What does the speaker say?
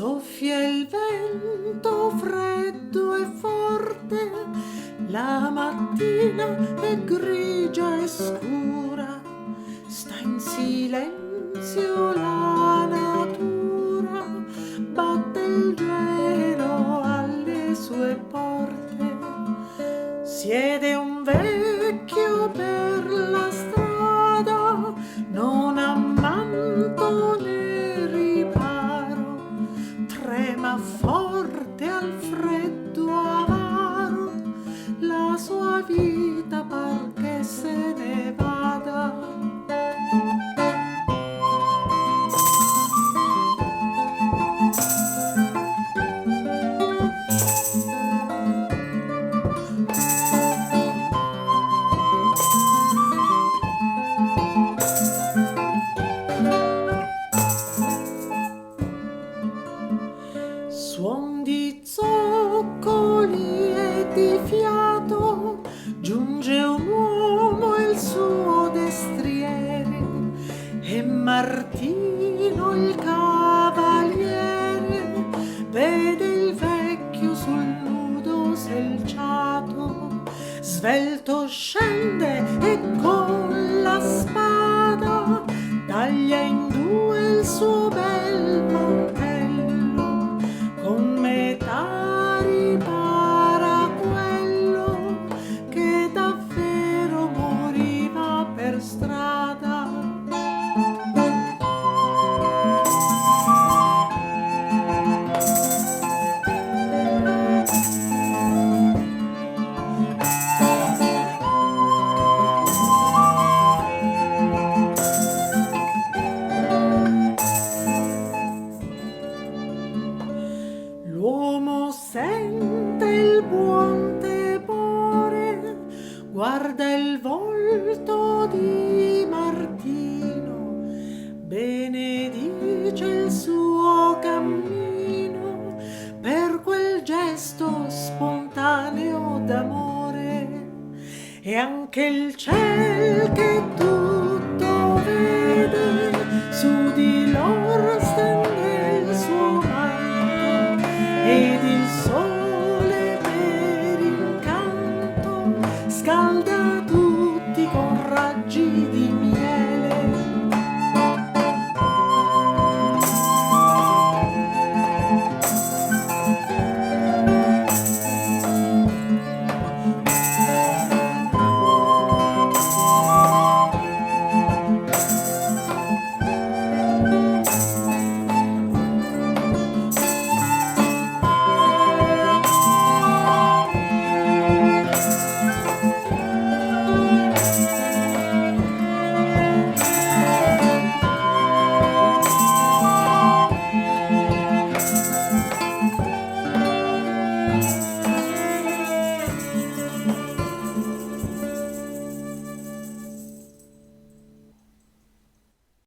Soffia il vento freddo e forte, la mattina è grigia e scura, sta in silenzio la natura, batte il gelo alle sue porte, siede un vecchio per la strada, non ha manto né riparo, trema forte al freddo avaro, la sua vita par che se ne vada. Suon di zoccoli e di fiato, giunge un uomo e il suo destriere, e Martino il cavaliere vede il vecchio sul nudo selciato, svelto scende e con la spada taglia in due il suo bel mantello, con metà ripara quello che davvero moriva per strada. L'uomo sente il buon tepore, guarda il volto di Martino, benedice il suo cammino per quel gesto spontaneo d'amore, e anche il ciel che tutto vede su di lor stende il suo manto, ed il sole per incanto scalda tutti con raggi di miele.